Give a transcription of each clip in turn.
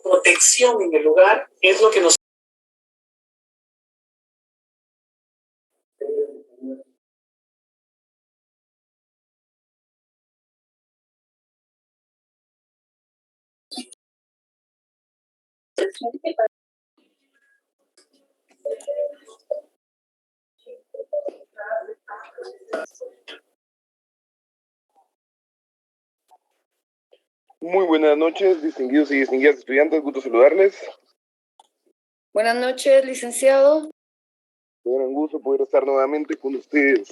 Protección en el lugar es lo que nos... Muy buenas noches, distinguidos y distinguidas estudiantes, gusto saludarles. Buenas noches, licenciado. Un gusto poder estar nuevamente con ustedes.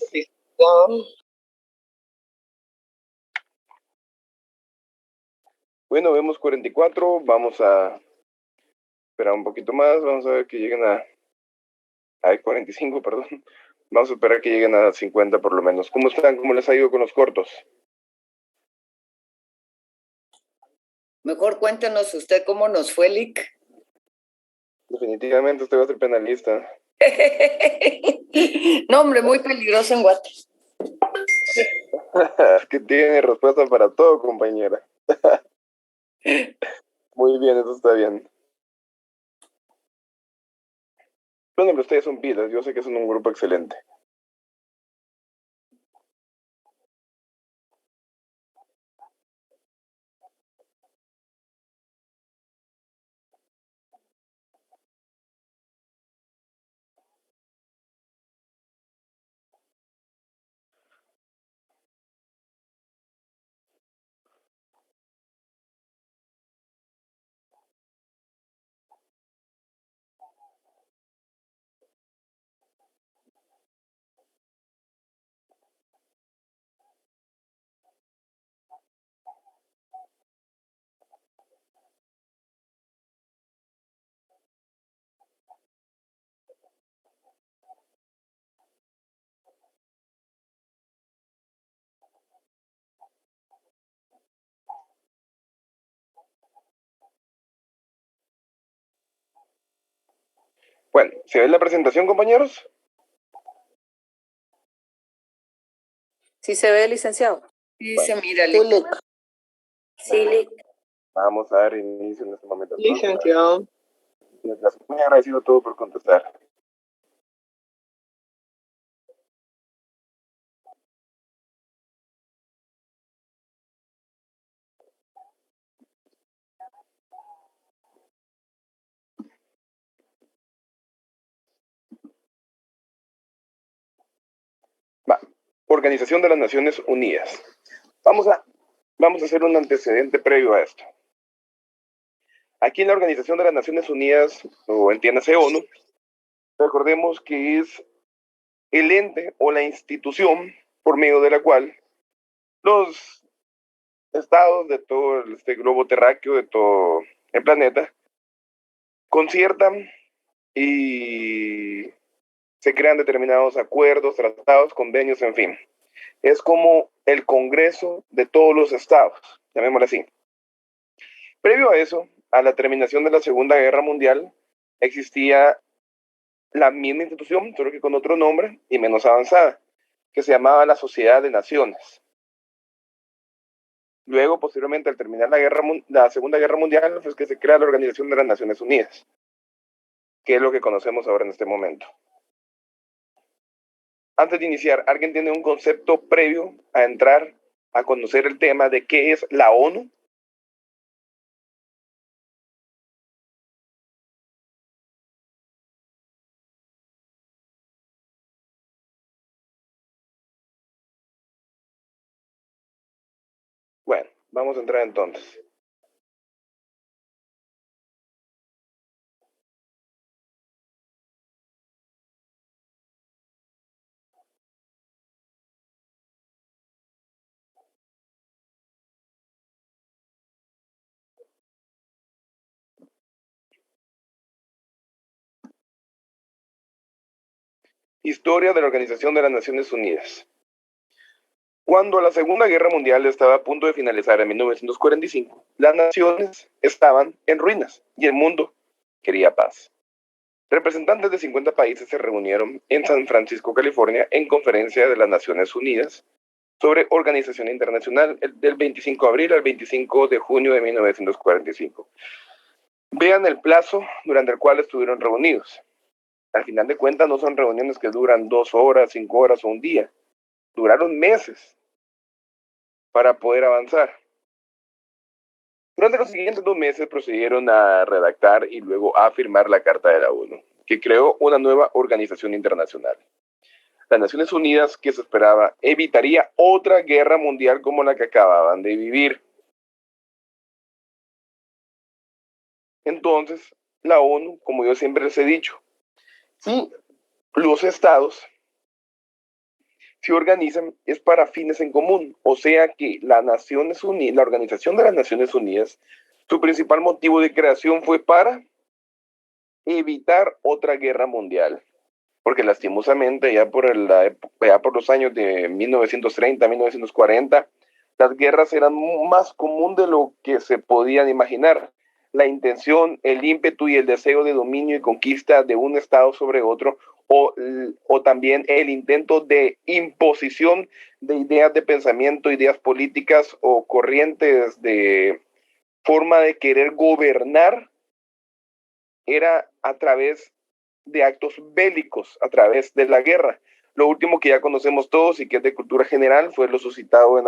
Bueno, vemos 44, vamos a esperar un poquito más, vamos a ver que lleguen a 45, perdón. Vamos a esperar que lleguen a 50 por lo menos. ¿Cómo están? ¿Cómo les ha ido con los cortos? Mejor cuéntenos usted cómo nos fue, Lic. Definitivamente usted va a ser penalista. No, hombre, muy peligroso en Guate. Que tiene respuesta para todo, compañera. Muy bien, eso está bien. Bueno, pero ustedes son pilas, yo sé que son un grupo excelente. Bueno, ¿se ve la presentación, compañeros? Sí se ve, licenciado. Sí, se mira, Lic. Sí, Lic. Vamos a dar inicio en este momento. Licenciado. Muy agradecido a todos por contestar. Va. Organización de las Naciones Unidas. Vamos a hacer un antecedente previo a esto. Aquí en la Organización de las Naciones Unidas, o entiéndase ONU, recordemos que es el ente o la institución por medio de la cual los estados de todo este globo terráqueo, de todo el planeta, conciertan y se crean determinados acuerdos, tratados, convenios, en fin. Es como el Congreso de todos los estados, llamémoslo así. Previo a eso, a la terminación de la Segunda Guerra Mundial, existía la misma institución, solo que con otro nombre y menos avanzada, que se llamaba la Sociedad de Naciones. Luego, posteriormente, al terminar la Segunda Guerra Mundial, pues que se crea la Organización de las Naciones Unidas, que es lo que conocemos ahora en este momento. Antes de iniciar, ¿alguien tiene un concepto previo a entrar a conocer el tema de qué es la ONU? Bueno, vamos a entrar entonces. Historia de la Organización de las Naciones Unidas. Cuando la Segunda Guerra Mundial estaba a punto de finalizar en 1945, las naciones estaban en ruinas y el mundo quería paz. Representantes de 50 países se reunieron en San Francisco, California, en conferencia de las Naciones Unidas sobre organización internacional del 25 de abril al 25 de junio de 1945. Vean el plazo durante el cual estuvieron reunidos. Al final de cuentas no son reuniones que duran 2 horas, 5 horas o un día. Duraron meses para poder avanzar. Durante los siguientes 2 meses procedieron a redactar y luego a firmar la Carta de la ONU, que creó una nueva organización internacional. Las Naciones Unidas, que se esperaba, evitaría otra guerra mundial como la que acababan de vivir. Entonces, la ONU, como yo siempre les he dicho, si los estados se organizan es para fines en común, o sea que la Organización de las Naciones Unidas, su principal motivo de creación fue para evitar otra guerra mundial. Porque lastimosamente ya por los años de 1930, 1940, las guerras eran más común de lo que se podían imaginar. La intención, el ímpetu y el deseo de dominio y conquista de un estado sobre otro, o también el intento de imposición de ideas de pensamiento, ideas políticas o corrientes de forma de querer gobernar, era a través de actos bélicos, a través de la guerra. Lo último que ya conocemos todos y que es de cultura general fue lo suscitado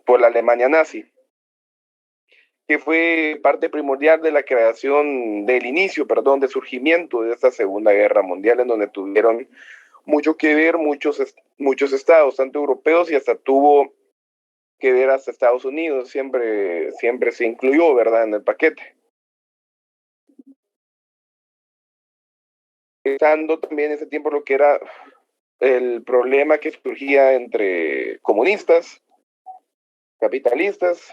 por la Alemania nazi, que fue parte primordial de la creación, del inicio, de surgimiento de esta Segunda Guerra Mundial, en donde tuvieron mucho que ver muchos estados, tanto europeos y hasta tuvo que ver hasta Estados Unidos, siempre se incluyó, ¿verdad?, en el paquete. Estando también en ese tiempo lo que era el problema que surgía entre comunistas, capitalistas,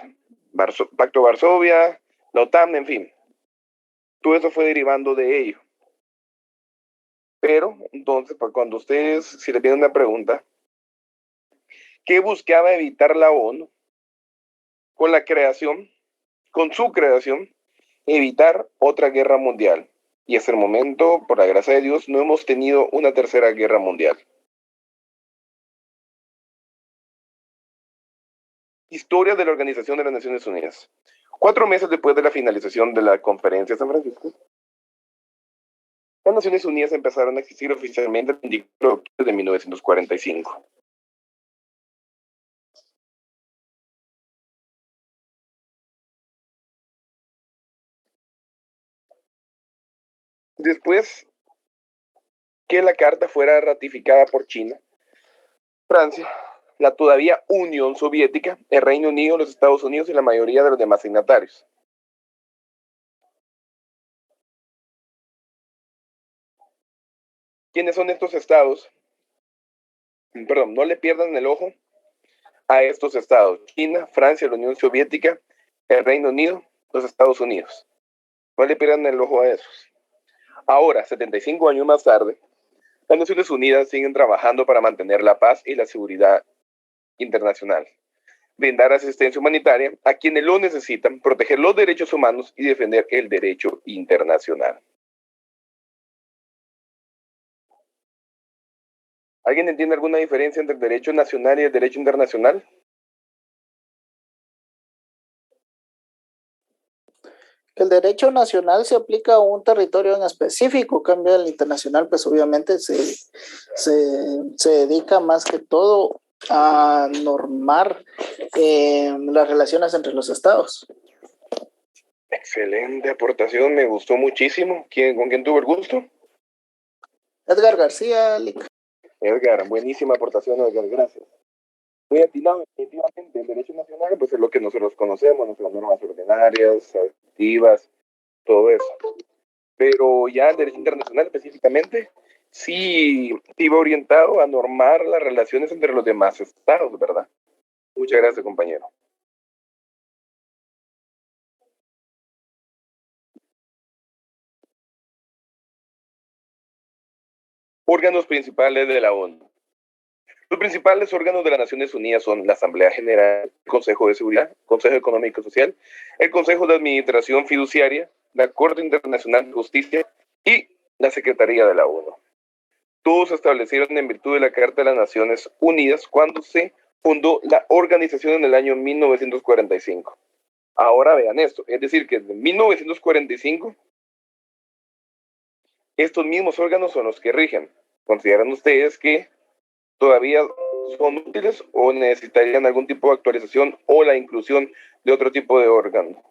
Pacto Varsovia, la OTAN, en fin. Todo eso fue derivando de ello. Pero, entonces, cuando ustedes, si les viene una pregunta, ¿qué buscaba evitar la ONU con su creación, evitar otra guerra mundial? Y hasta el momento, por la gracia de Dios, no hemos tenido una tercera guerra mundial. Historia de la Organización de las Naciones Unidas. 4 meses después de la finalización de la Conferencia de San Francisco, las Naciones Unidas empezaron a existir oficialmente el 24 de octubre de 1945. Después que la carta fuera ratificada por China, Francia, la todavía Unión Soviética, el Reino Unido, los Estados Unidos y la mayoría de los demás signatarios. ¿Quiénes son estos estados? No le pierdan el ojo a estos estados: China, Francia, la Unión Soviética, el Reino Unido, los Estados Unidos. No le pierdan el ojo a esos. Ahora, 75 años más tarde, las Naciones Unidas siguen trabajando para mantener la paz y la seguridad internacional, brindar asistencia humanitaria a quienes lo necesitan, proteger los derechos humanos y defender el derecho internacional. ¿Alguien entiende alguna diferencia entre el derecho nacional y el derecho internacional? El derecho nacional se aplica a un territorio en específico, en cambio el internacional pues obviamente se dedica más que todo a normar las relaciones entre los estados. Excelente aportación, me gustó muchísimo. ¿Con quién tuvo el gusto? Edgar García, Lic. Edgar, buenísima aportación, Edgar, gracias. Muy atinado, definitivamente. El derecho nacional pues es lo que nosotros conocemos, nuestras normas ordinarias, activas, todo eso. Pero ya el derecho internacional específicamente sí iba orientado a normar las relaciones entre los demás estados, ¿verdad? Muchas gracias, compañero. Órganos principales de la ONU. Los principales órganos de las Naciones Unidas son la Asamblea General, el Consejo de Seguridad, el Consejo Económico y Social, el Consejo de Administración Fiduciaria, la Corte Internacional de Justicia y la Secretaría de la ONU. Todos se establecieron en virtud de la Carta de las Naciones Unidas cuando se fundó la organización en el año 1945. Ahora vean esto, es decir, que desde 1945 estos mismos órganos son los que rigen. ¿Consideran ustedes que todavía son útiles o necesitarían algún tipo de actualización o la inclusión de otro tipo de órgano?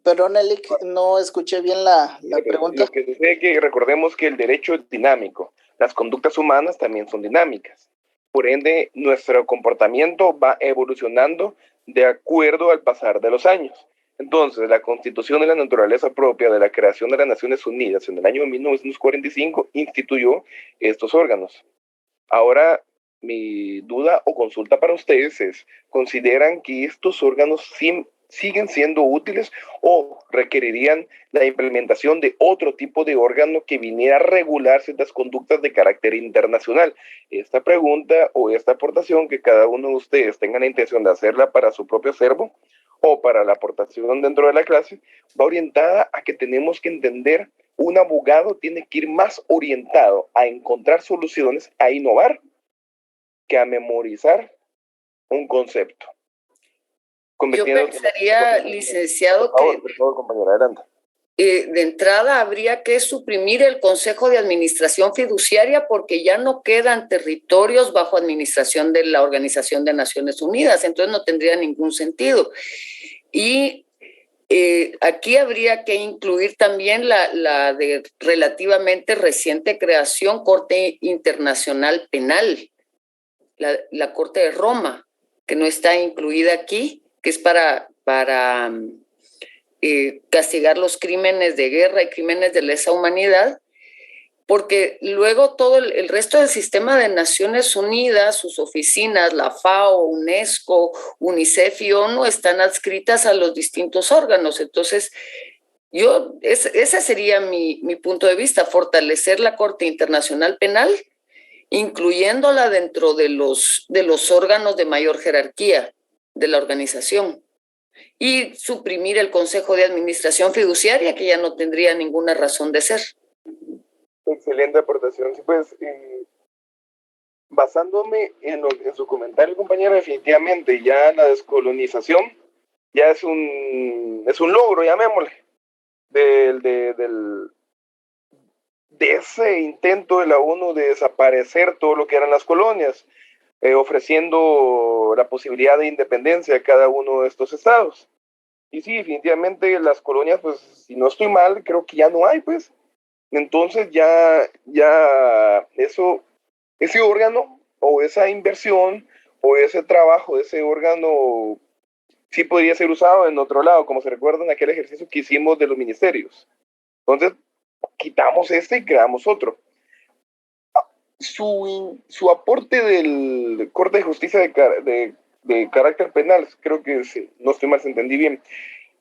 Perdón, Elic, no escuché bien la pregunta. Lo que sucede es que recordemos que el derecho es dinámico. Las conductas humanas también son dinámicas. Por ende, nuestro comportamiento va evolucionando de acuerdo al pasar de los años. Entonces, la Constitución de la Naturaleza Propia de la creación de las Naciones Unidas en el año 1945 instituyó estos órganos. Ahora, mi duda o consulta para ustedes es, ¿consideran que estos órganos siguen siendo útiles o requerirían la implementación de otro tipo de órgano que viniera a regular ciertas conductas de carácter internacional? Esta pregunta o esta aportación que cada uno de ustedes tenga la intención de hacerla para su propio acervo o para la aportación dentro de la clase, va orientada a que tenemos que entender, un abogado tiene que ir más orientado a encontrar soluciones, a innovar, que a memorizar un concepto. Yo pensaría, licenciado, por favor, compañera, adelante. De entrada habría que suprimir el Consejo de Administración Fiduciaria porque ya no quedan territorios bajo administración de la Organización de Naciones Unidas, entonces no tendría ningún sentido. Y aquí habría que incluir también la de relativamente reciente creación Corte Internacional Penal, la Corte de Roma, que no está incluida aquí, que es para castigar los crímenes de guerra y crímenes de lesa humanidad, porque luego todo el resto del sistema de Naciones Unidas, sus oficinas, la FAO, UNESCO, UNICEF y ONU están adscritas a los distintos órganos. Entonces, ese sería mi punto de vista, fortalecer la Corte Internacional Penal, incluyéndola dentro de los órganos de mayor jerarquía de la organización, y suprimir el Consejo de Administración Fiduciaria, que ya no tendría ninguna razón de ser. Excelente aportación. Sí, pues, basándome en su comentario, compañera, definitivamente ya la descolonización ya es un logro, llamémosle, de ese intento de la ONU de desaparecer todo lo que eran las colonias, ofreciendo la posibilidad de independencia a cada uno de estos estados. Y sí, definitivamente las colonias, pues, si no estoy mal, creo que ya no hay, pues. Entonces ya ese órgano o esa inversión o ese trabajo de ese órgano sí podría ser usado en otro lado, como se recuerda en aquel ejercicio que hicimos de los ministerios. Entonces, quitamos este y creamos otro. Su aporte del Corte de Justicia de carácter penal, creo que no estoy mal, se entendí bien,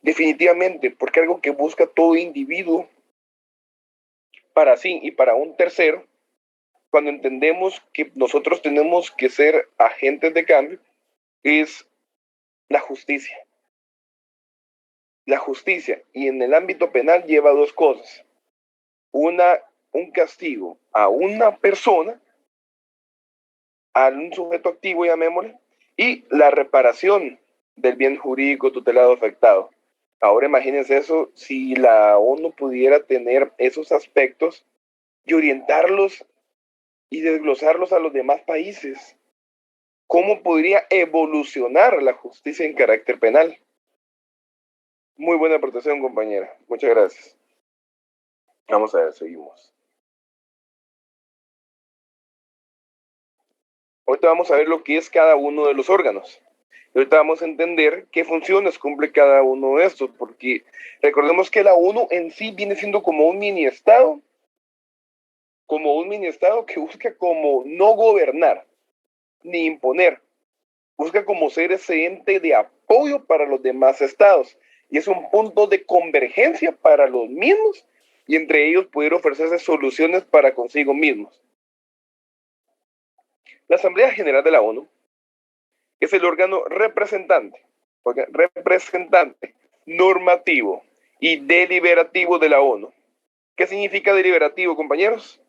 definitivamente, porque algo que busca todo individuo para sí y para un tercero, cuando entendemos que nosotros tenemos que ser agentes de cambio, es la justicia. La justicia, y en el ámbito penal lleva dos cosas. Un castigo a una persona, a un sujeto activo, llamémosle, y la reparación del bien jurídico tutelado afectado. Ahora imagínense eso, si la ONU pudiera tener esos aspectos y orientarlos y desglosarlos a los demás países, ¿cómo podría evolucionar la justicia en carácter penal? Muy buena aportación, compañera. Muchas gracias. Vamos a ver, seguimos. Ahorita vamos a ver lo que es cada uno de los órganos. Y ahorita vamos a entender qué funciones cumple cada uno de estos, porque recordemos que la ONU en sí viene siendo como un mini estado que busca como no gobernar ni imponer, busca como ser ese ente de apoyo para los demás estados, y es un punto de convergencia para los mismos, y entre ellos poder ofrecerse soluciones para consigo mismos. La Asamblea General de la ONU es el órgano representante, normativo y deliberativo de la ONU. ¿Qué significa deliberativo, compañeros?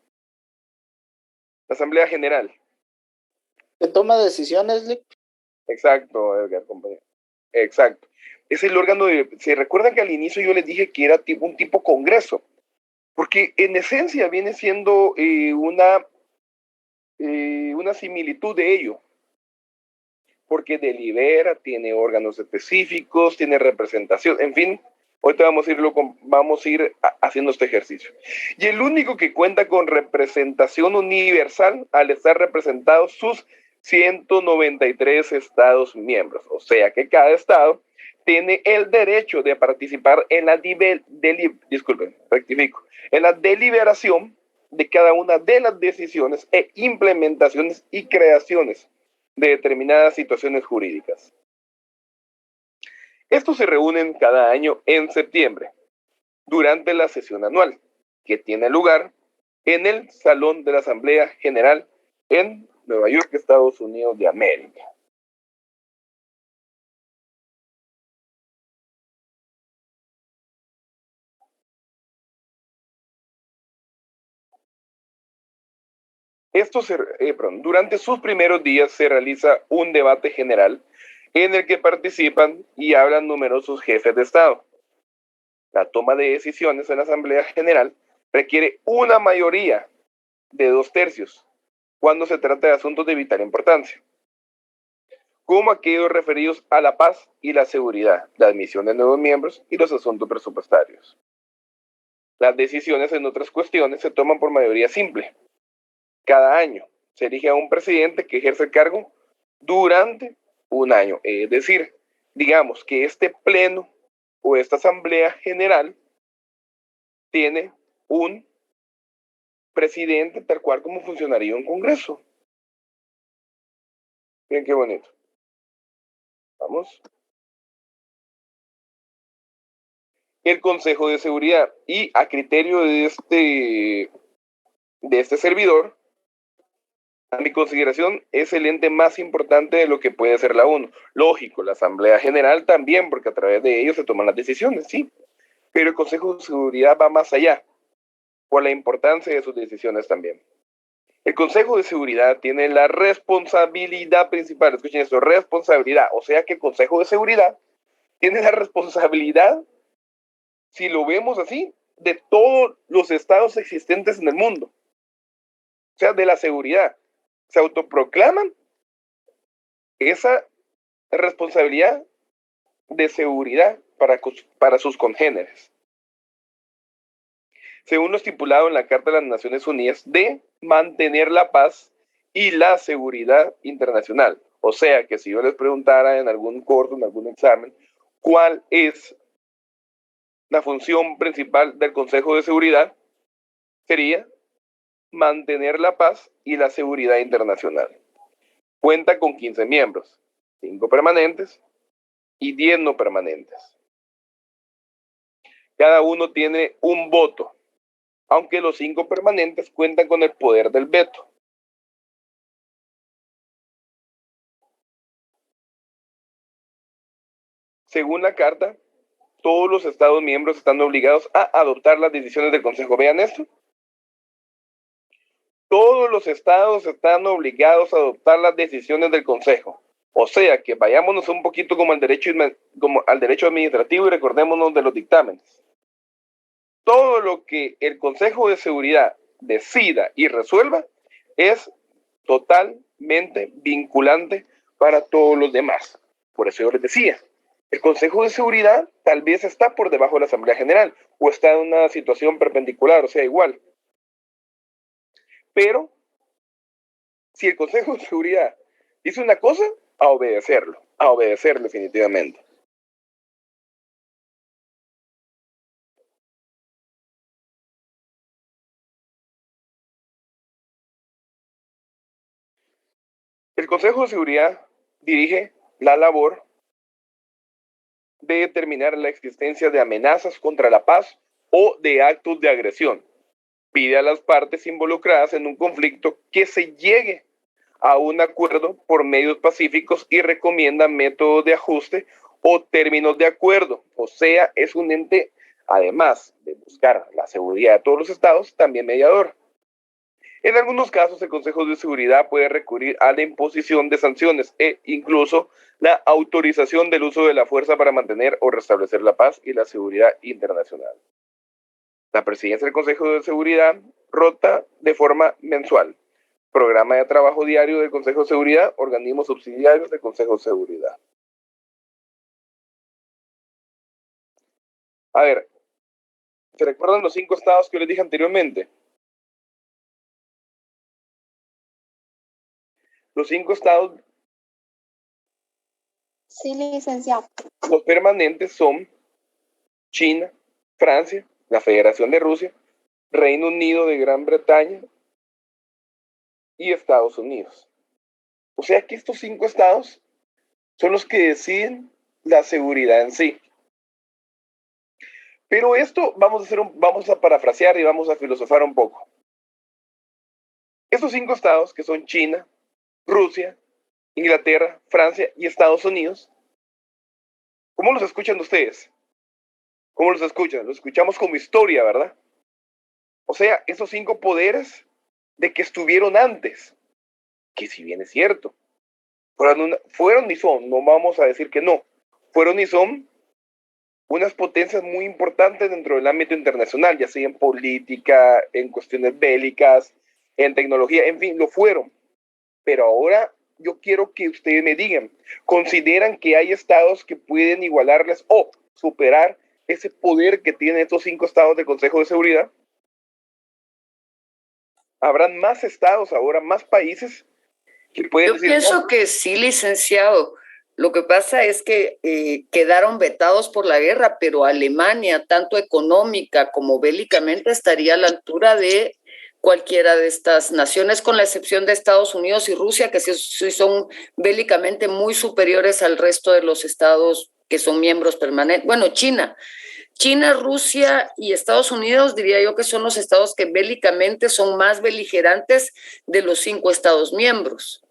La Asamblea General. ¿Que toma decisiones, Lick? Exacto, Edgar, compañero. Exacto. Es el órgano de... ¿Se recuerdan que al inicio yo les dije que era un tipo congreso? Porque en esencia viene siendo una similitud de ello. Porque delibera, tiene órganos específicos, tiene representación, en fin. Ahorita vamos a ir haciendo este ejercicio. Y el único que cuenta con representación universal al estar representados sus 193 estados miembros. O sea que cada estado tiene el derecho de participar en la deliberación de cada una de las decisiones e implementaciones y creaciones de determinadas situaciones jurídicas. Estos se reúnen cada año en septiembre, durante la sesión anual, que tiene lugar en el Salón de la Asamblea General en Nueva York, Estados Unidos de América. Durante sus primeros días se realiza un debate general en el que participan y hablan numerosos jefes de Estado. La toma de decisiones en la Asamblea General requiere una mayoría de 2/3 cuando se trata de asuntos de vital importancia, como aquellos referidos a la paz y la seguridad, la admisión de nuevos miembros y los asuntos presupuestarios. Las decisiones en otras cuestiones se toman por mayoría simple. Cada año se elige a un presidente que ejerce el cargo durante un año. Es decir, digamos que este pleno o esta asamblea general tiene un presidente tal cual como funcionaría un congreso. Miren qué bonito. Vamos. El Consejo de Seguridad, y a criterio de este servidor, a mi consideración, es el ente más importante de lo que puede ser la ONU. Lógico, la Asamblea General también, porque a través de ellos se toman las decisiones, sí. Pero el Consejo de Seguridad va más allá, por la importancia de sus decisiones también. El Consejo de Seguridad tiene la responsabilidad principal, escuchen esto, responsabilidad, o sea que el Consejo de Seguridad tiene la responsabilidad, si lo vemos así, de todos los estados existentes en el mundo. O sea, de la seguridad. Se autoproclaman esa responsabilidad de seguridad para sus congéneres. Según lo estipulado en la Carta de las Naciones Unidas, de mantener la paz y la seguridad internacional. O sea, que si yo les preguntara en algún corto, en algún examen, ¿cuál es la función principal del Consejo de Seguridad? Sería mantener la paz y la seguridad internacional. Cuenta con 15 miembros, 5 permanentes y 10 no permanentes. Cada uno tiene un voto, aunque los 5 permanentes cuentan con el poder del veto. Según la Carta, todos los Estados miembros están obligados a adoptar las decisiones del Consejo. Vean esto. Todos los estados están obligados a adoptar las decisiones del Consejo. O sea, que vayámonos un poquito como al derecho administrativo y recordémonos de los dictámenes. Todo lo que el Consejo de Seguridad decida y resuelva es totalmente vinculante para todos los demás. Por eso yo les decía, el Consejo de Seguridad tal vez está por debajo de la Asamblea General o está en una situación perpendicular, o sea, igual. Pero si el Consejo de Seguridad dice una cosa, a obedecerlo definitivamente. El Consejo de Seguridad dirige la labor de determinar la existencia de amenazas contra la paz o de actos de agresión. Pide a las partes involucradas en un conflicto que se llegue a un acuerdo por medios pacíficos y recomienda métodos de ajuste o términos de acuerdo. O sea, es un ente, además de buscar la seguridad de todos los estados, también mediador. En algunos casos, el Consejo de Seguridad puede recurrir a la imposición de sanciones e incluso la autorización del uso de la fuerza para mantener o restablecer la paz y la seguridad internacional. La presidencia del Consejo de Seguridad rota de forma mensual. Programa de trabajo diario del Consejo de Seguridad, organismos subsidiarios del Consejo de Seguridad. A ver, ¿se recuerdan los 5 estados que les dije anteriormente? Los 5 estados, Sí, licenciado. los permanentes son China, Francia, la Federación de Rusia, Reino Unido de Gran Bretaña y Estados Unidos. O sea que estos 5 estados son los que deciden la seguridad en sí. Pero esto vamos a parafrasear y vamos a filosofar un poco. Estos 5 estados, que son China, Rusia, Inglaterra, Francia y Estados Unidos, ¿cómo los escuchan ustedes? ¿Cómo los escuchan? Los escuchamos como historia, ¿verdad? O sea, esos 5 poderes de que estuvieron antes, que si bien es cierto, fueron y son, no vamos a decir que no, fueron y son unas potencias muy importantes dentro del ámbito internacional, ya sea en política, en cuestiones bélicas, en tecnología, en fin, lo fueron. Pero ahora yo quiero que ustedes me digan, ¿consideran que hay estados que pueden igualarles o superar ese poder que tienen estos 5 estados del Consejo de Seguridad? ¿Habrán más estados ahora, más países que pueden decir? Yo pienso que sí, licenciado. Lo que pasa es que quedaron vetados por la guerra, pero Alemania, tanto económica como bélicamente, estaría a la altura de cualquiera de estas naciones, con la excepción de Estados Unidos y Rusia, que sí son bélicamente muy superiores al resto de los estados que son miembros permanentes. Bueno, China, Rusia y Estados Unidos, diría yo que son los estados que bélicamente son más beligerantes de los 5 estados miembros.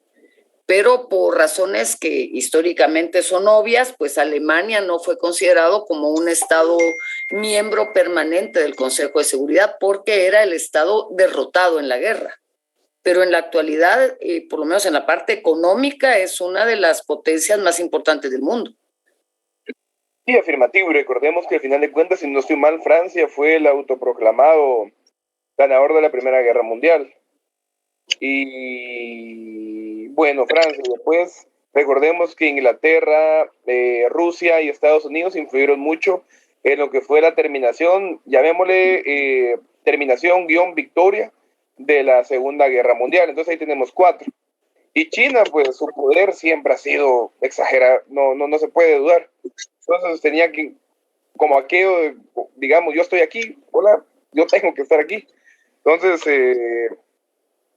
Pero por razones que históricamente son obvias, pues Alemania no fue considerado como un estado miembro permanente del Consejo de Seguridad porque era el estado derrotado en la guerra. Pero en la actualidad, por lo menos en la parte económica, es una de las potencias más importantes del mundo. Sí, afirmativo. Y recordemos que al final de cuentas, si no estoy mal, Francia fue el autoproclamado ganador de la Primera Guerra Mundial. Y bueno, Francia, después recordemos que Inglaterra, Rusia y Estados Unidos influyeron mucho en lo que fue la terminación, llamémosle terminación / victoria de la Segunda Guerra Mundial. Entonces ahí tenemos 4. Y China, pues su poder siempre ha sido exagerado, no se puede dudar. Entonces tenía que, como aquello, digamos, yo estoy aquí, hola, yo tengo que estar aquí. Entonces,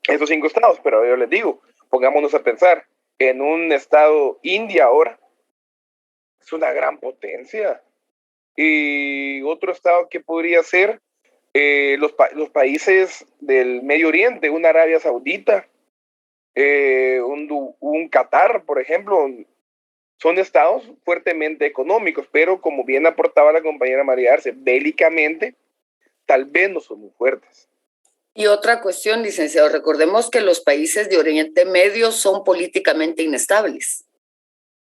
esos 5 estados, pero yo les digo, pongámonos a pensar, en un estado India ahora, es una gran potencia. Y otro estado que podría ser los países del Medio Oriente, una Arabia Saudita, un Qatar, por ejemplo, son estados fuertemente económicos, pero como bien aportaba la compañera María Arce, bélicamente, tal vez no son muy fuertes. Y otra cuestión, licenciado, recordemos que los países de Oriente Medio son políticamente inestables.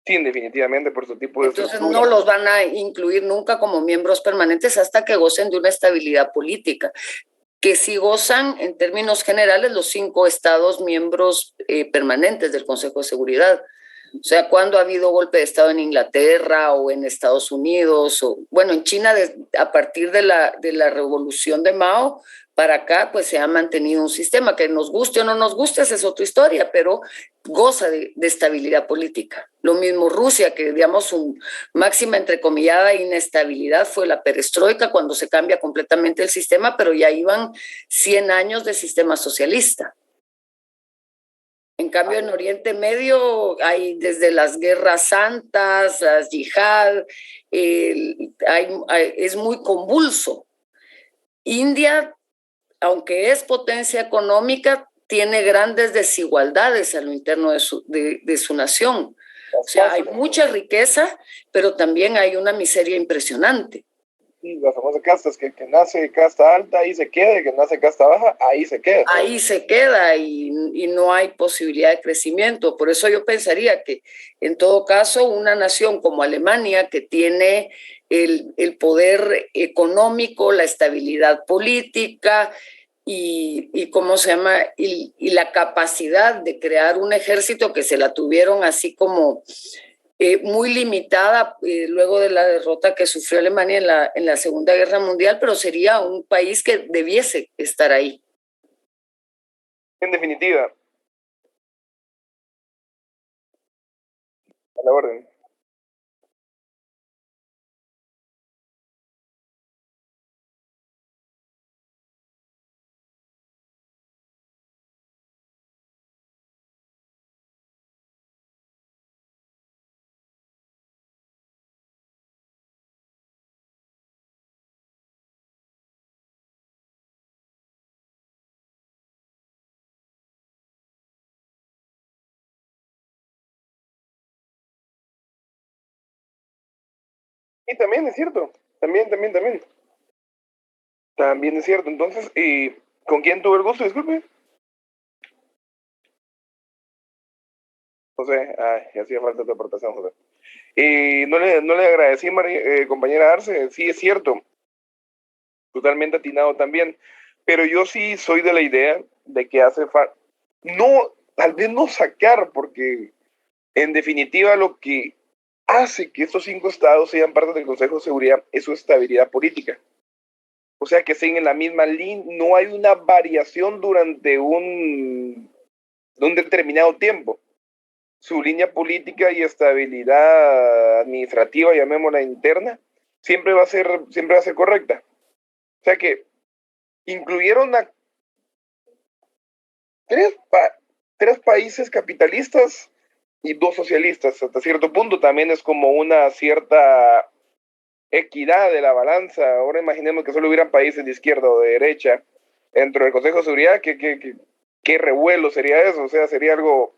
Sí, definitivamente por su tipo de Entonces estructura. no los van a incluir nunca como miembros permanentes hasta que gocen de una estabilidad política, que sí gozan en términos generales los 5 estados miembros permanentes del Consejo de Seguridad. O sea, cuando ha habido golpe de Estado en Inglaterra o en Estados Unidos, o bueno, en China a partir de la revolución de Mao para acá, pues se ha mantenido un sistema que nos guste o no nos guste, esa es otra historia, pero goza de estabilidad política. Lo mismo Rusia, que digamos su máxima entrecomillada inestabilidad fue la perestroika, cuando se cambia completamente el sistema, pero ya iban 100 años de sistema socialista. En cambio, en Oriente Medio hay desde las guerras santas, las yihad, es muy convulso. India, aunque es potencia económica, tiene grandes desigualdades a lo interno de su nación. O sea, hay mucha riqueza, pero también hay una miseria impresionante. Sí, las famosas castas, que nace casta alta, ahí se queda, y que nace casta baja, ahí se queda. Ahí se queda y no hay posibilidad de crecimiento. Por eso yo pensaría que, en todo caso, una nación como Alemania, que tiene el poder económico, la estabilidad política y ¿cómo se llama? Y la capacidad de crear un ejército que se la tuvieron así como muy limitada luego de la derrota que sufrió Alemania en la Segunda Guerra Mundial, pero sería un país que debiese estar ahí. En definitiva, a la orden. Y también es cierto, también. También es cierto. Entonces, ¿con quién tuve el gusto? Disculpe. José, ay, hacía falta tu aportación, José. No le agradecí, compañera Arce, sí es cierto, totalmente atinado también, pero yo sí soy de la idea de que hace falta, no, tal vez no sacar, porque en definitiva lo que hace que estos 5 estados sean parte del Consejo de Seguridad es su estabilidad política. O sea, que siguen en la misma línea, no hay una variación durante un determinado tiempo. Su línea política y estabilidad administrativa, llamémosla interna, siempre va a ser correcta. O sea que incluyeron a tres países capitalistas y 2 socialistas. Hasta cierto punto también es como una cierta equidad de la balanza. Ahora imaginemos que solo hubieran países de izquierda o de derecha dentro del Consejo de Seguridad. ¿Qué revuelo sería eso? O sea, sería algo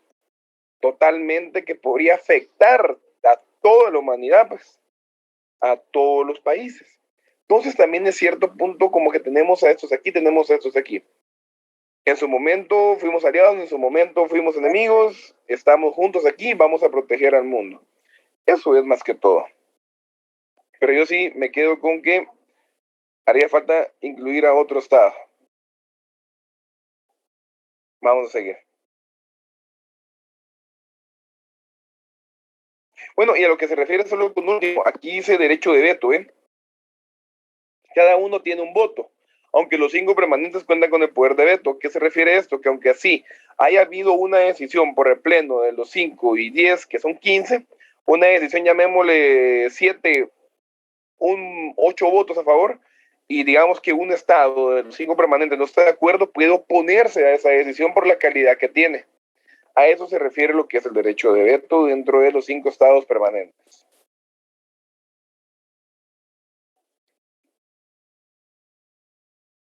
totalmente que podría afectar a toda la humanidad, pues, a todos los países. Entonces también es cierto punto como que tenemos a estos aquí, tenemos a estos aquí. En su momento fuimos aliados, en su momento fuimos enemigos, estamos juntos aquí, vamos a proteger al mundo. Eso es más que todo. Pero yo sí me quedo con que haría falta incluir a otro estado. Vamos a seguir. Bueno, y a lo que se refiere solo con último, aquí dice derecho de veto, ¿eh? Cada uno tiene un voto, aunque los 5 permanentes cuentan con el poder de veto. ¿Qué se refiere a esto? Que aunque así haya habido una decisión por el pleno de los 5 y 10, que son 15, una decisión, llamémosle 7, 8 votos a favor, y digamos que un estado de los 5 permanentes no está de acuerdo, puede oponerse a esa decisión por la calidad que tiene. A eso se refiere lo que es el derecho de veto dentro de los 5 estados permanentes.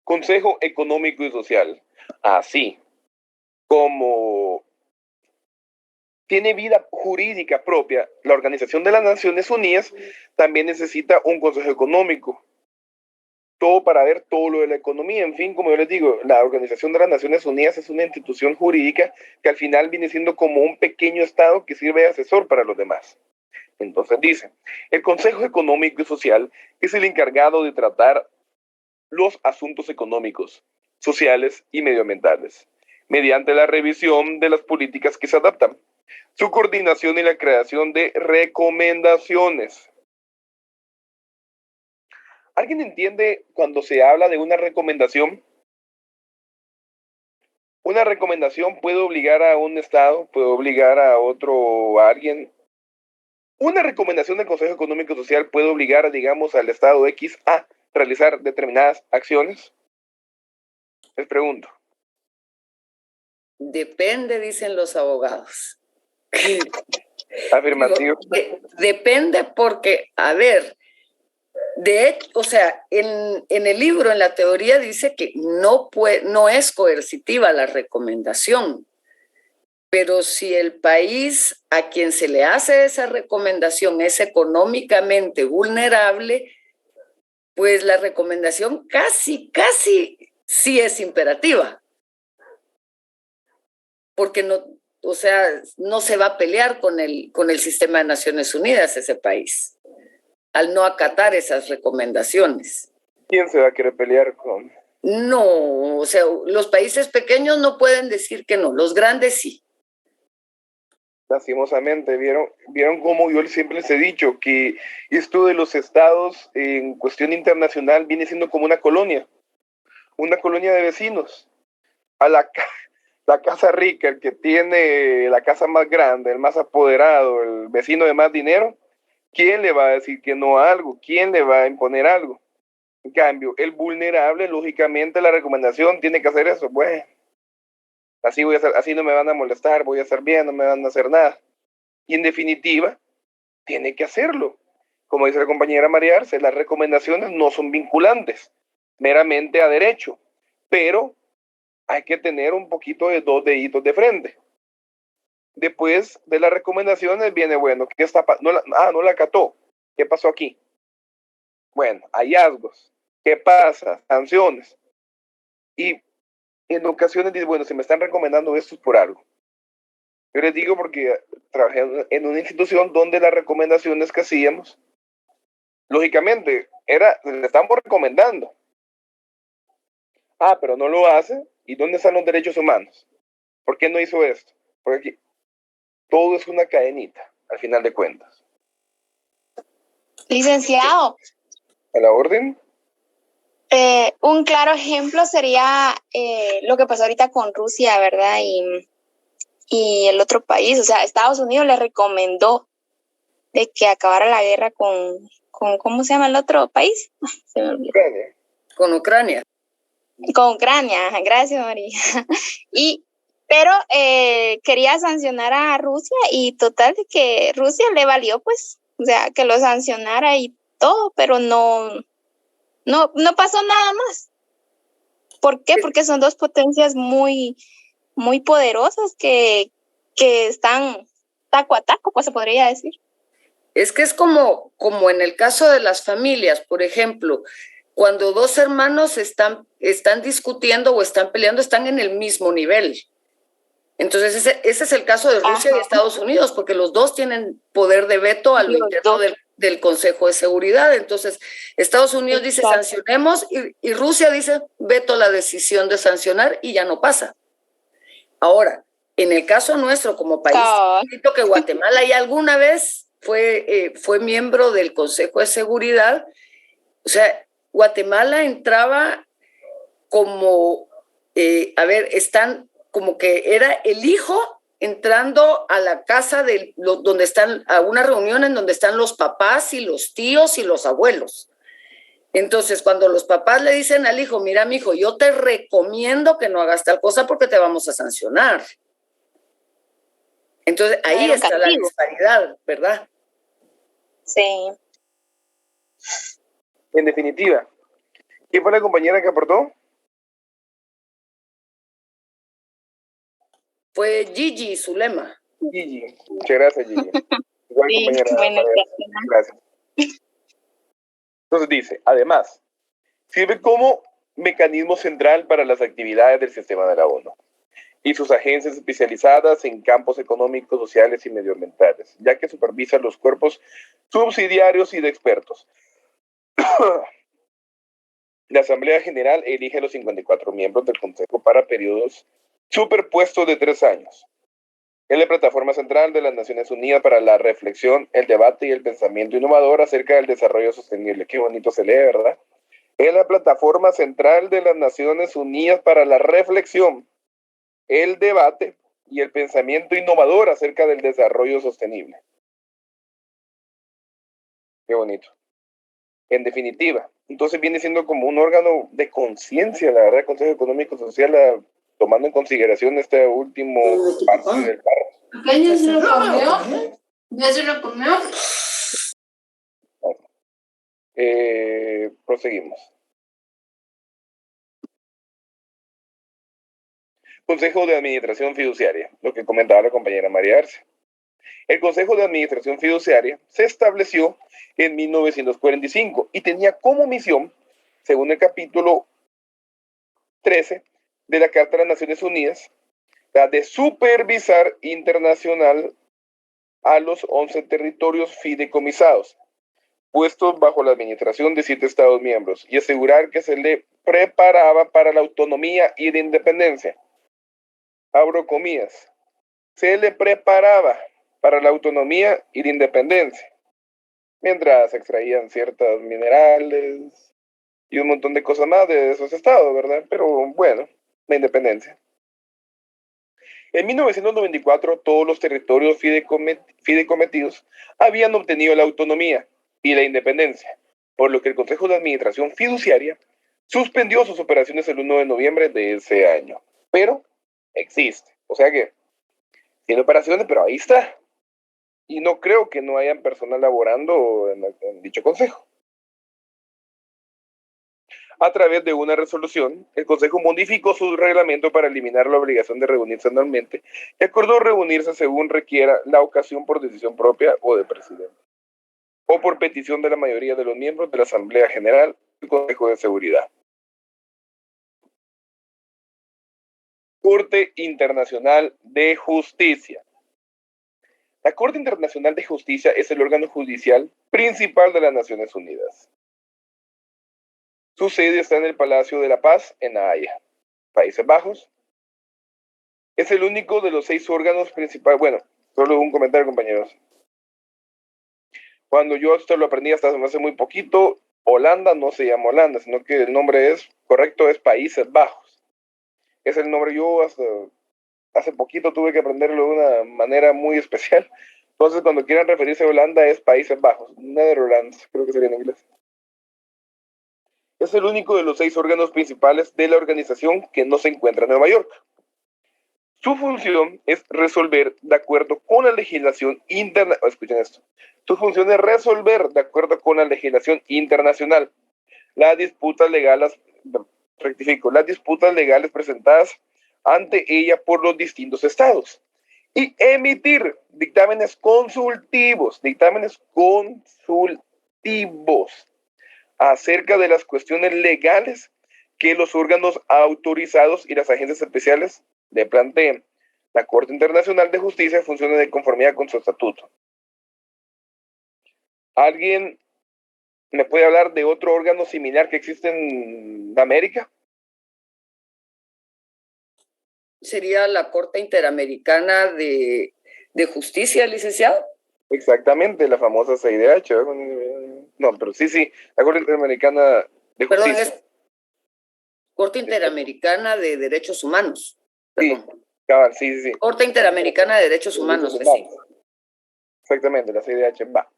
Consejo Económico y Social. Así como tiene vida jurídica propia, la Organización de las Naciones Unidas también necesita un Consejo Económico. Todo para ver todo lo de la economía. En fin, como yo les digo, la Organización de las Naciones Unidas es una institución jurídica que al final viene siendo como un pequeño estado que sirve de asesor para los demás. Entonces dice, el Consejo Económico y Social es el encargado de tratar los asuntos económicos, sociales y medioambientales, mediante la revisión de las políticas que se adaptan, su coordinación y la creación de recomendaciones. ¿Alguien entiende cuando se habla de una recomendación? Una recomendación puede obligar a un Estado, puede obligar a otro, a alguien. Una recomendación del Consejo Económico y Social puede obligar, digamos, al Estado X a realizar determinadas acciones. Les pregunto. Depende, dicen los abogados. Afirmativo. Depende porque, a ver, De hecho, o sea, en el libro, en la teoría, dice que no es coercitiva la recomendación, pero si el país a quien se le hace esa recomendación es económicamente vulnerable, pues la recomendación casi sí es imperativa, porque no, o sea, no se va a pelear con el sistema de Naciones Unidas ese país, al no acatar esas recomendaciones. ¿Quién se va a querer pelear con? No, o sea, los países pequeños no pueden decir que no, los grandes sí. Lastimosamente, vieron cómo yo siempre les he dicho que esto de los estados en cuestión internacional viene siendo como una colonia de vecinos. A la casa rica, el que tiene la casa más grande, el más apoderado, el vecino de más dinero, ¿quién le va a decir que no a algo? ¿Quién le va a imponer algo? En cambio, el vulnerable, lógicamente, la recomendación tiene que hacer eso. Bueno, así voy a hacer, así no me van a molestar, voy a estar bien, no me van a hacer nada. Y en definitiva, tiene que hacerlo. Como dice la compañera María Arce, las recomendaciones no son vinculantes, meramente a derecho, pero hay que tener un poquito de 2 deditos de frente. Después de las recomendaciones viene, bueno, ¿qué está no la acató. ¿Qué pasó aquí? Bueno, hallazgos. ¿Qué pasa? Sanciones. Y en ocasiones dice, bueno, si me están recomendando esto es por algo. Yo les digo porque trabajé en una institución donde las recomendaciones que hacíamos, lógicamente, le estamos recomendando. Ah, pero no lo hace. ¿Y dónde están los derechos humanos? ¿Por qué no hizo esto? Porque aquí todo es una cadenita, al final de cuentas. Licenciado, ¿A la orden? un claro ejemplo sería lo que pasó ahorita con Rusia, ¿verdad? Y el otro país, o sea, Estados Unidos le recomendó de que acabara la guerra con ¿cómo se llama el otro país? Se me olvidó. Ucrania. Con Ucrania. Con Ucrania, gracias María. Pero quería sancionar a Rusia y total de que Rusia le valió, pues, o sea, que lo sancionara y todo, pero no pasó nada más. ¿Por qué? Porque son dos potencias muy, muy poderosas que están taco a taco, pues se podría decir. Es que es como en el caso de las familias, por ejemplo, cuando dos hermanos están discutiendo o están peleando, están en el mismo nivel. Entonces, ese es el caso de Rusia y Estados Unidos, porque los dos tienen poder de veto a lo interno del Consejo de Seguridad. Entonces, Estados Unidos dice sancionemos y Rusia dice veto la decisión de sancionar y ya no pasa. Ahora, en el caso nuestro como país, siento que Guatemala ya alguna vez fue miembro del Consejo de Seguridad. O sea, Guatemala entraba como, están como que era el hijo entrando a la casa donde están, a una reunión en donde están los papás y los tíos y los abuelos. Entonces, cuando los papás le dicen al hijo, mira, mijo, yo te recomiendo que no hagas tal cosa porque te vamos a sancionar. Entonces, ahí está la disparidad, ¿verdad? Sí. En definitiva, ¿quién fue la compañera que aportó? Fue Gigi Zulema. Gigi. Muchas gracias, Gigi. Igual, Sí, compañera. bueno, Gracias. Entonces dice, además, sirve como mecanismo central para las actividades del sistema de la ONU y sus agencias especializadas en campos económicos, sociales y medioambientales, ya que supervisa los cuerpos subsidiarios y de expertos. La Asamblea General elige a los 54 miembros del Consejo para periodos superpuestos de 3 años. Es la plataforma central de las Naciones Unidas para la reflexión, el debate y el pensamiento innovador acerca del desarrollo sostenible. Qué bonito se lee, ¿verdad? Es la plataforma central de las Naciones Unidas para la reflexión, el debate y el pensamiento innovador acerca del desarrollo sostenible. Qué bonito. En definitiva, entonces viene siendo como un órgano de conciencia, la verdad, el Consejo Económico Social, tomando en consideración este último parte del párrafo. ¿Ya se lo comió? ¿Ya se lo comió? Proseguimos. Consejo de Administración Fiduciaria, lo que comentaba la compañera María Arce. El Consejo de Administración Fiduciaria se estableció en 1945 y tenía como misión, según el capítulo 13 de la Carta de las Naciones Unidas, la de supervisar internacional a los 11 territorios fideicomisados, puestos bajo la administración de 7 Estados miembros, y asegurar que se le preparaba para la autonomía y la independencia. Abro comillas. Se le preparaba para la autonomía y la independencia, mientras extraían ciertos minerales y un montón de cosas más de esos estados, ¿verdad? Pero bueno, la independencia. En 1994, todos los territorios fideicometidos habían obtenido la autonomía y la independencia, por lo que el Consejo de Administración Fiduciaria suspendió sus operaciones el 1 de noviembre de ese año. Pero existe. O sea que tiene operaciones, pero ahí está. Y no creo que no hayan personal laborando en dicho consejo. A través de una resolución, el Consejo modificó su reglamento para eliminar la obligación de reunirse anualmente y acordó reunirse según requiera la ocasión por decisión propia o de presidente, o por petición de la mayoría de los miembros de la Asamblea General del Consejo de Seguridad. Corte Internacional de Justicia. La Corte Internacional de Justicia es el órgano judicial principal de las Naciones Unidas. Su sede está en el Palacio de la Paz, en La Haya, Países Bajos. Es el único de los 6 órganos principales. Bueno, solo un comentario, compañeros. Cuando yo esto lo aprendí hasta hace muy poquito, Holanda no se llama Holanda, sino que el nombre correcto es Países Bajos. Es el nombre, yo hasta hace poquito tuve que aprenderlo de una manera muy especial. Entonces, cuando quieran referirse a Holanda, es Países Bajos. Netherlands, creo que sería en inglés. Es el único de los 6 órganos principales de la organización que no se encuentra en Nueva York. Su función es resolver de acuerdo con la legislación internacional. Escuchen esto. Su función es resolver de acuerdo con la legislación internacional las disputas legales presentadas ante ella por los distintos estados y emitir dictámenes consultivos acerca de las cuestiones legales que los órganos autorizados y las agencias especiales le planteen. La Corte Internacional de Justicia funciona de conformidad con su estatuto. ¿Alguien me puede hablar de otro órgano similar que existe en América? Sería la Corte Interamericana de Justicia, licenciado. Exactamente, la famosa CIDH. No, pero sí, la Corte Interamericana de Justicia. Perdón, es Corte Interamericana de Derechos Humanos. Perdón. Sí, cabal, sí. Corte Interamericana de Derechos Humanos, sí. Exactamente, la CIDH va.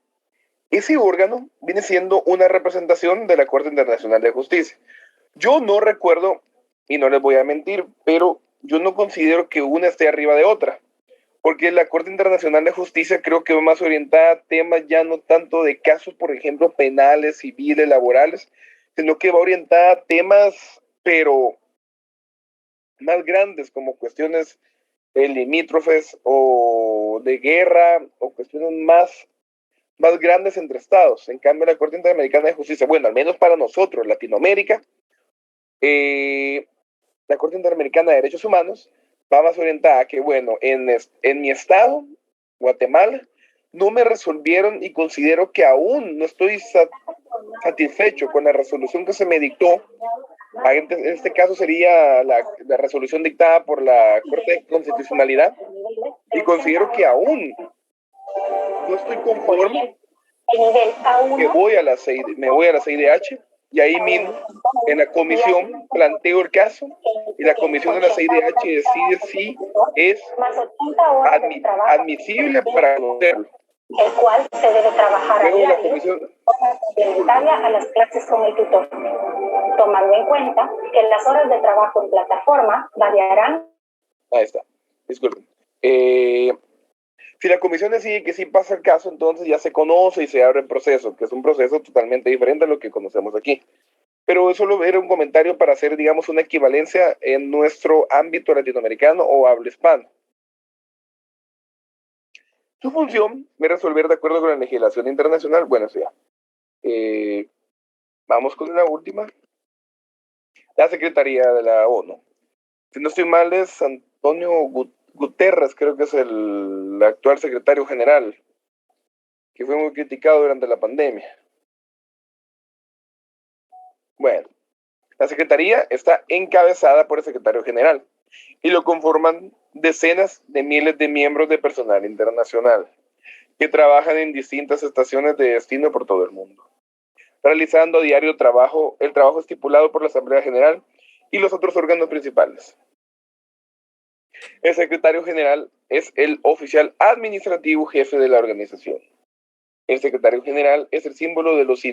Ese órgano viene siendo una representación de la Corte Internacional de Justicia. Yo no recuerdo, y no les voy a mentir, pero yo no considero que una esté arriba de otra, porque la Corte Internacional de Justicia creo que va más orientada a temas ya no tanto de casos, por ejemplo, penales, civiles, laborales, sino que va orientada a temas, pero más grandes, como cuestiones limítrofes o de guerra, o cuestiones más grandes entre estados. En cambio, la Corte Interamericana de Justicia, bueno, al menos para nosotros, Latinoamérica, la Corte Interamericana de Derechos Humanos va más orientada a que, bueno, en mi estado, Guatemala, no me resolvieron y considero que aún no estoy satisfecho con la resolución que se me dictó. En este caso sería la resolución dictada por la Corte de Constitucionalidad, y considero que aún no estoy conforme, que me voy a la CIDH, y ahí mismo en la comisión planteo el caso, y la comisión de la CIDH decide si es admisible para conocerlo. El cual se debe trabajar Luego a la diario comisión complementaria a las clases con el tutor, tomando en cuenta que las horas de trabajo en plataforma variarán. Ahí está, disculpen. Si la comisión decide que sí pasa el caso, entonces ya se conoce y se abre el proceso, que es un proceso totalmente diferente a lo que conocemos aquí. Pero solo era un comentario para hacer, digamos, una equivalencia en nuestro ámbito latinoamericano o habla hispano. Su función es resolver de acuerdo con la legislación internacional. Bueno, eso ya. Vamos con la última. La Secretaría de la ONU. Si no estoy mal, es Antonio Guterres, creo que es el actual secretario general, que fue muy criticado durante la pandemia. Bueno, la Secretaría está encabezada por el secretario general y lo conforman decenas de miles de miembros de personal internacional que trabajan en distintas estaciones de destino por todo el mundo, realizando a diario el trabajo estipulado por la Asamblea General y los otros órganos principales. El secretario general es el oficial administrativo jefe de la organización. El secretario general es el símbolo de los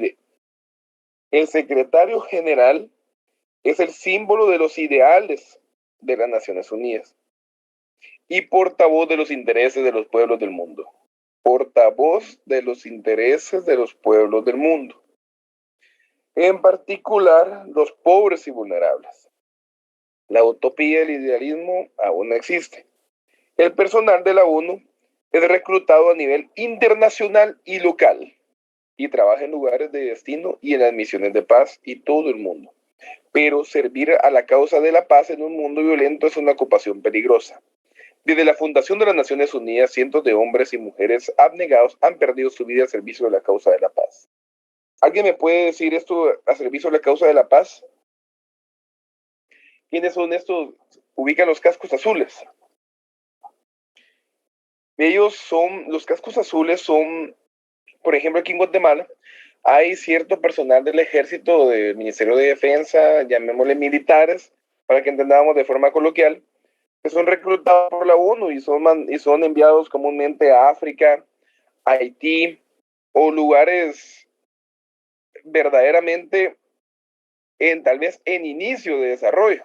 El secretario general es el símbolo de los ideales de las Naciones Unidas y portavoz de los intereses de los pueblos del mundo. Portavoz de los intereses de los pueblos del mundo. En particular, los pobres y vulnerables. La utopía y el idealismo aún no existe. El personal de la ONU es reclutado a nivel internacional y local y trabaja en lugares de destino y en las misiones de paz y todo el mundo. Pero servir a la causa de la paz en un mundo violento es una ocupación peligrosa. Desde la fundación de las Naciones Unidas, cientos de hombres y mujeres abnegados han perdido su vida al servicio de la causa de la paz. ¿Alguien me puede decir esto a servicio de la causa de la paz? ¿Quiénes son estos? Ubican los cascos azules. Los cascos azules son, por ejemplo, aquí en Guatemala, hay cierto personal del ejército, del Ministerio de Defensa, llamémosle militares, para que entendamos de forma coloquial, que son reclutados por la ONU y son enviados comúnmente a África, a Haití, o lugares verdaderamente tal vez en inicio de desarrollo.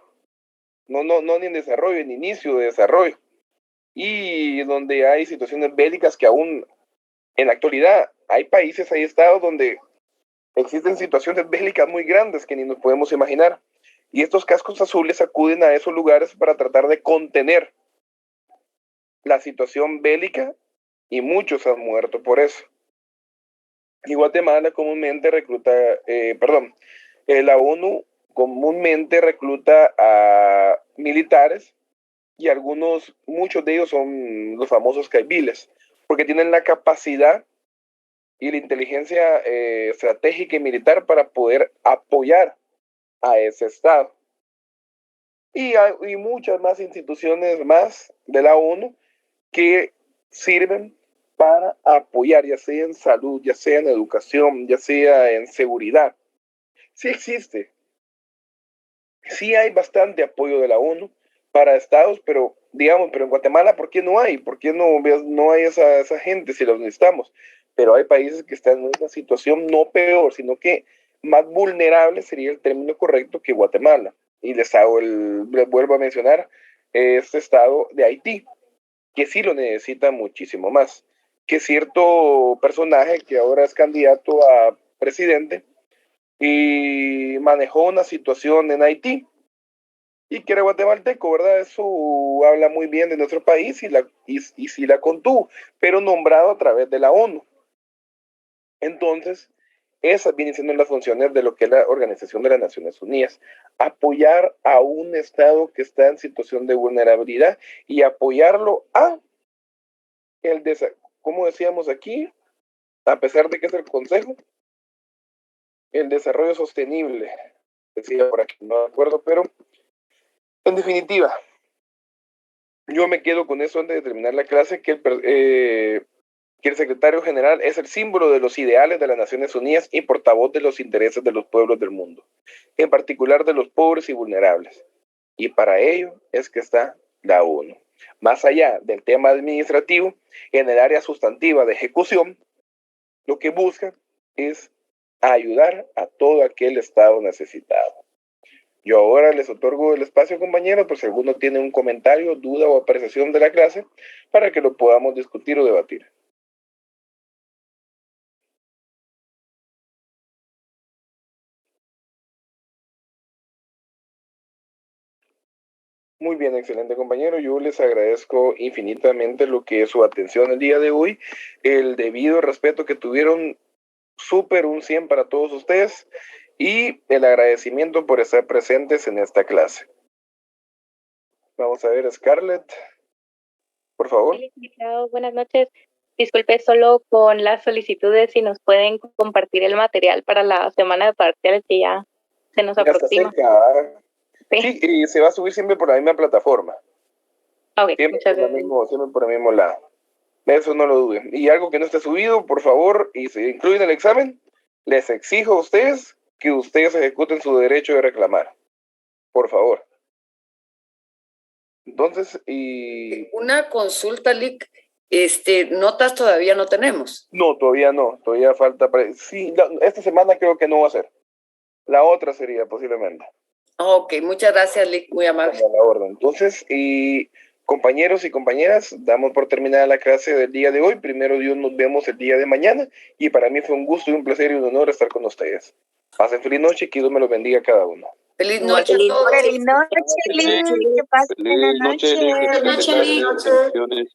No ni en desarrollo, en inicio de desarrollo. Y donde hay situaciones bélicas que aún en la actualidad hay países, hay estados donde existen situaciones bélicas muy grandes que ni nos podemos imaginar. Y estos cascos azules acuden a esos lugares para tratar de contener la situación bélica y muchos han muerto por eso. Y Guatemala comúnmente la ONU comúnmente recluta a militares y muchos de ellos son los famosos caibiles, porque tienen la capacidad y la inteligencia estratégica y militar para poder apoyar a ese Estado. Y hay muchas más instituciones más de la ONU que sirven para apoyar, ya sea en salud, ya sea en educación, ya sea en seguridad. Sí existe. Sí hay bastante apoyo de la ONU para estados, pero en Guatemala, ¿por qué no hay? ¿Por qué no hay esa gente si los necesitamos? Pero hay países que están en una situación no peor, sino que más vulnerable sería el término correcto que Guatemala. Y les vuelvo a mencionar este estado de Haití, que sí lo necesita muchísimo más. Que cierto personaje que ahora es candidato a presidente y manejó una situación en Haití y que era guatemalteco, ¿verdad? Eso habla muy bien de nuestro país y sí la contuvo, pero nombrado a través de la ONU. Entonces, esas vienen siendo las funciones de lo que es la Organización de las Naciones Unidas. Apoyar a un Estado que está en situación de vulnerabilidad y apoyarlo como decíamos aquí, a pesar de que es el Consejo, el desarrollo sostenible, decía por aquí, no me acuerdo, pero en definitiva, yo me quedo con eso antes de terminar la clase, que el secretario general es el símbolo de los ideales de las Naciones Unidas y portavoz de los intereses de los pueblos del mundo, en particular de los pobres y vulnerables. Y para ello es que está la ONU. Más allá del tema administrativo, en el área sustantiva de ejecución, lo que busca es ayudar a todo aquel Estado necesitado. Yo ahora les otorgo el espacio, compañeros, por si alguno tiene un comentario, duda o apreciación de la clase, para que lo podamos discutir o debatir. Muy bien, excelente compañero. Yo les agradezco infinitamente lo que es su atención el día de hoy, el debido respeto que tuvieron, súper un 100 para todos ustedes y el agradecimiento por estar presentes en esta clase. Vamos a ver, Scarlett, por favor. Buenas noches. Disculpe, solo con las solicitudes si nos pueden compartir el material para la semana de parciales que ya se nos aproxima. Sí, y se va a subir siempre por la misma plataforma. Okay, siempre por el mismo lado. Eso no lo duden. Y algo que no esté subido, por favor, y se incluye en el examen, les exijo a ustedes que ustedes ejecuten su derecho de reclamar. Por favor. Entonces, y... Una consulta, Lick. Notas todavía no tenemos. No, todavía no. Todavía falta... Sí, esta semana creo que no va a ser. La otra sería posiblemente. Ok, muchas gracias, Lick. Muy amable. A la orden. Entonces, y compañeros y compañeras, damos por terminada la clase del día de hoy. Primero Dios, nos vemos el día de mañana. Y para mí fue un gusto y un placer y un honor estar con ustedes. Pasen feliz noche y que Dios me los bendiga a cada uno. Feliz noche a todos. Feliz noche, Lick. Que pasen buena noche. Feliz noche, Lick.